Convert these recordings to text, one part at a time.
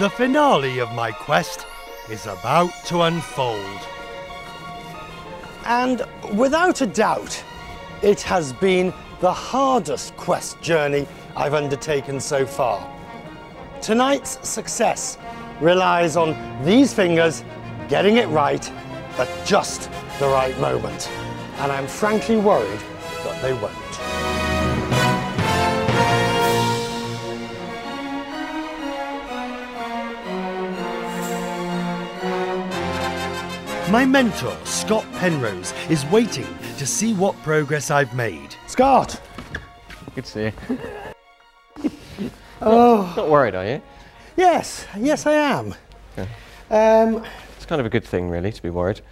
The finale of my quest is about to unfold. And without a doubt, it has been the hardest quest journey I've undertaken so far. Tonight's success relies on these fingers getting it right at just the right moment. And I'm frankly worried that they won't. My mentor, Scott Penrose, is waiting to see what progress I've made. Scott! Good to see you. Oh. Not worried, are you? Yes, I am. Okay. It's kind of a good thing, really, to be worried.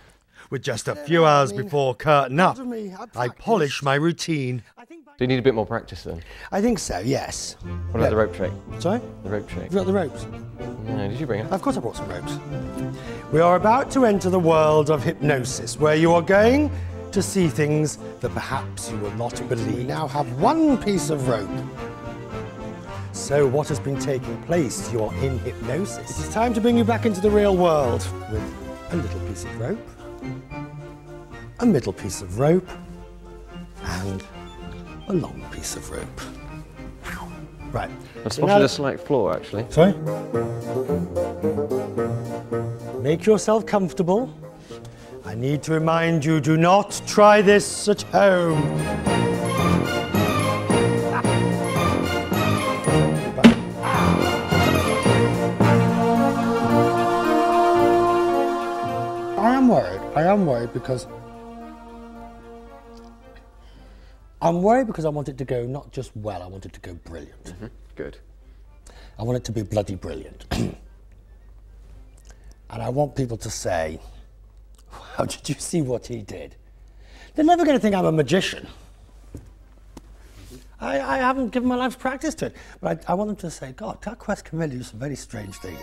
With just a few hours before curtain up, I polish my routine. Do you need a bit more practice then? I think so, yes. What about the rope trick? Sorry? The rope trick? Have you got the ropes? No, did you bring it? Of course I brought some ropes. We are about to enter the world of hypnosis, where you are going to see things that perhaps you will not believe. We now have one piece of rope. So what has been taking place? You are in hypnosis. It is time to bring you back into the real world with a little piece of rope, a middle piece of rope, and a long piece of rope. Right. I've spotted a slight flaw, actually. Sorry? Make yourself comfortable. I need to remind you, do not try this at home. I am worried because I want it to go not just well, I want it to go brilliant. Mm-hmm. Good. I want it to be bloody brilliant. And I want people to say, wow, did you see what he did? They're never going to think I'm a magician. I haven't given my life's practice to it. But I want them to say, God, that quest can really do some very strange things.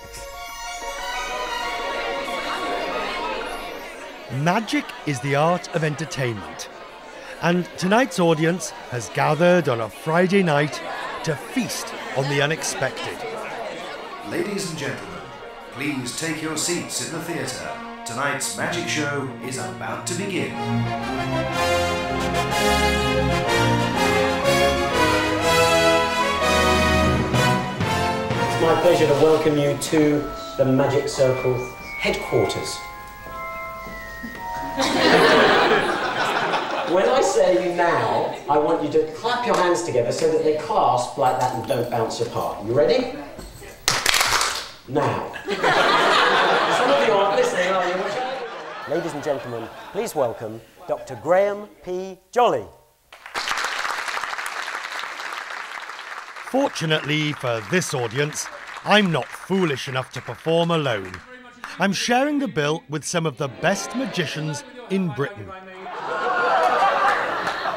Magic is the art of entertainment. And tonight's audience has gathered on a Friday night to feast on the unexpected. Ladies and gentlemen, please take your seats in the theatre. Tonight's magic show is about to begin. It's my pleasure to welcome you to the Magic Circle headquarters. When I say now, I want you to clap your hands together so that they clasp like that and don't bounce apart. You ready? Now. Some of you aren't listening, are you? Ladies and gentlemen, please welcome Dr. Graham P. Jolly. Fortunately for this audience, I'm not foolish enough to perform alone. I'm sharing the bill with some of the best magicians in Britain.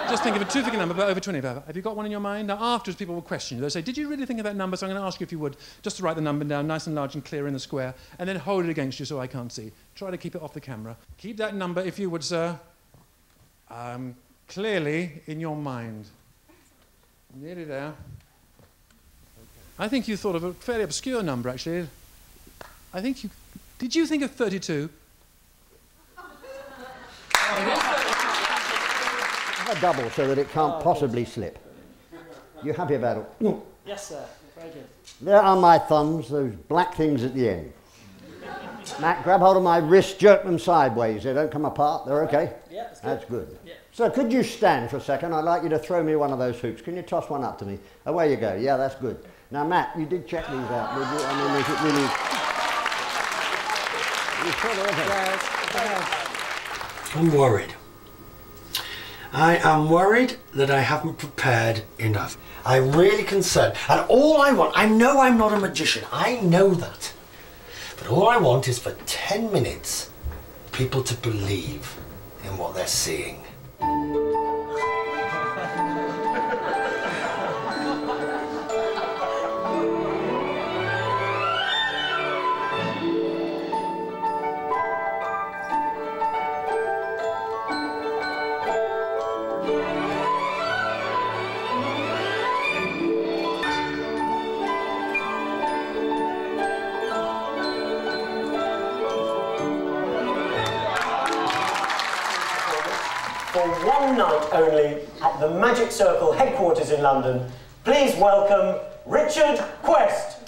Just think of a two-figure number, but over 25. Have you got one in your mind? Now, afterwards, people will question you. They'll say, did you really think of that number? So I'm going to ask you if you would, just to write the number down, nice and large and clear in the square, and then hold it against you so I can't see. Try to keep it off the camera. Keep that number, if you would, sir, clearly in your mind. Nearly there. I think you thought of a fairly obscure number, actually. I think you... Did you think of 32? A double so that it can't possibly slip. You happy about it? No. Yes, sir. Very good. There are my thumbs, those black things at the end. Matt, grab hold of my wrist, jerk them sideways. They don't come apart. They're okay? Yeah, that's good. Yeah. So could you stand for a second? I'd like you to throw me one of those hoops. Can you toss one up to me? Away you go. Yeah, that's good. Now, Matt, you did check these out, did you? I mean, is it really... I'm worried. I am worried that I haven't prepared enough. I'm really concerned. And all I want, I know I'm not a magician, I know that. But all I want is for 10 minutes, people to believe in what they're seeing. for one night only at the Magic Circle headquarters in London. Please welcome Richard Quest.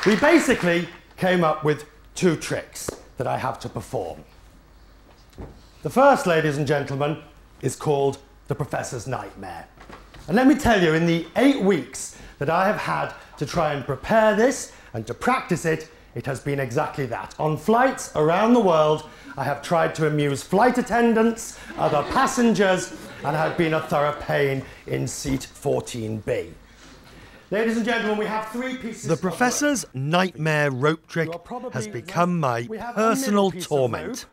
We basically came up with 2 tricks that I have to perform. The first, ladies and gentlemen, is called the Professor's Nightmare. And let me tell you, in the 8 weeks that I have had to try and prepare this and to practice it, it has been exactly that. On flights around the world, I have tried to amuse flight attendants, other passengers, and have been a thorough pain in seat 14B. Ladies and gentlemen, we have 3 pieces. The Professor's nightmare rope trick has become my personal torment.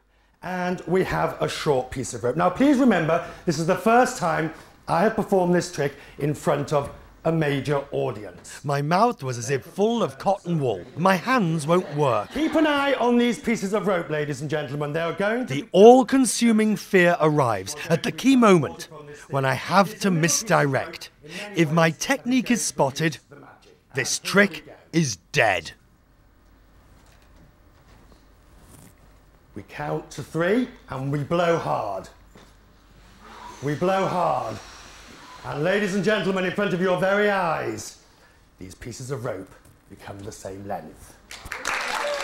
And we have a short piece of rope. Now, please remember, this is the first time I have performed this trick in front of a major audience. My mouth was as if full of cotton wool. My hands won't work. Keep an eye on these pieces of rope, ladies and gentlemen. They are going to... The all-consuming fear arrives at the key moment when I have to misdirect. If my technique is spotted, this trick is dead. We count to 3 and we blow hard. We blow hard. And ladies and gentlemen, in front of your very eyes, these pieces of rope become the same length.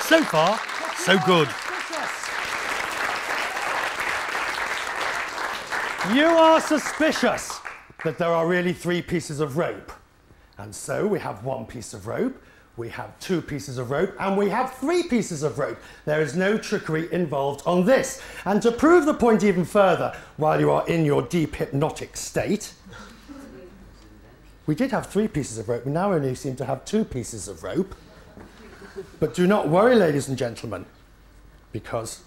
So far, so good. You are suspicious that there are really 3 pieces of rope. And so we have 1 piece of rope, we have 2 pieces of rope, and we have 3 pieces of rope. There is no trickery involved on this. And to prove the point even further, while you are in your deep hypnotic state, we did have 3 pieces of rope. We now only seem to have 2 pieces of rope. But do not worry, ladies and gentlemen, because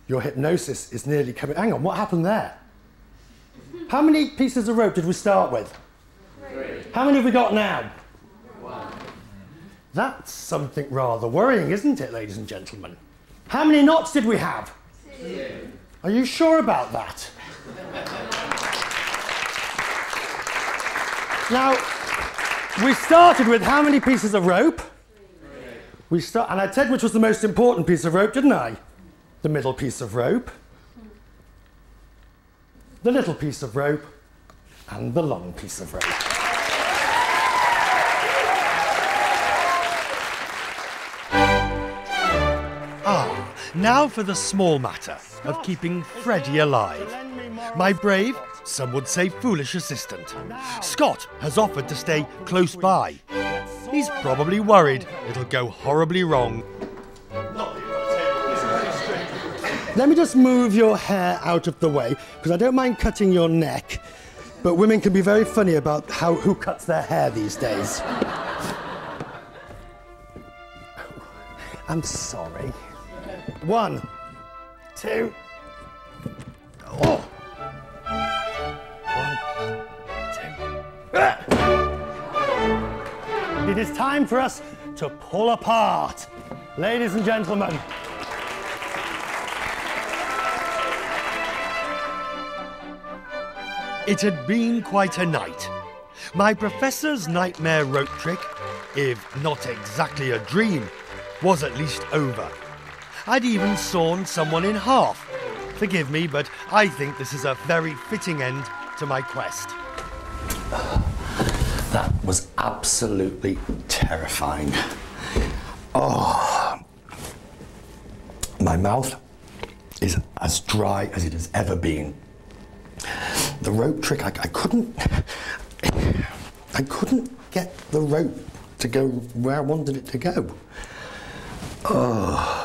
your hypnosis is nearly coming. Hang on, what happened there? How many pieces of rope did we start with? 3. How many have we got now? 1. That's something rather worrying, isn't it, ladies and gentlemen? How many knots did we have? 2. Are you sure about that? Now, we started with how many pieces of rope? 3. And I said which was the most important piece of rope, didn't I? The middle piece of rope, the little piece of rope, and the long piece of rope. Now for the small matter of keeping Freddy alive. My brave, some would say foolish assistant, Scott, has offered to stay close by. He's probably worried it'll go horribly wrong. Let me just move your hair out of the way, because I don't mind cutting your neck, but women can be very funny about who cuts their hair these days. I'm sorry. 1, 2. Oh. 1, 2. It is time for us to pull apart. Ladies and gentlemen. It had been quite a night. My Professor's nightmare rope trick, if not exactly a dream, was at least over. I'd even sawn someone in half. Forgive me, but I think this is a very fitting end to my quest. That was absolutely terrifying. Oh, my mouth is as dry as it has ever been. The rope trick, I couldn't get the rope to go where I wanted it to go. Oh.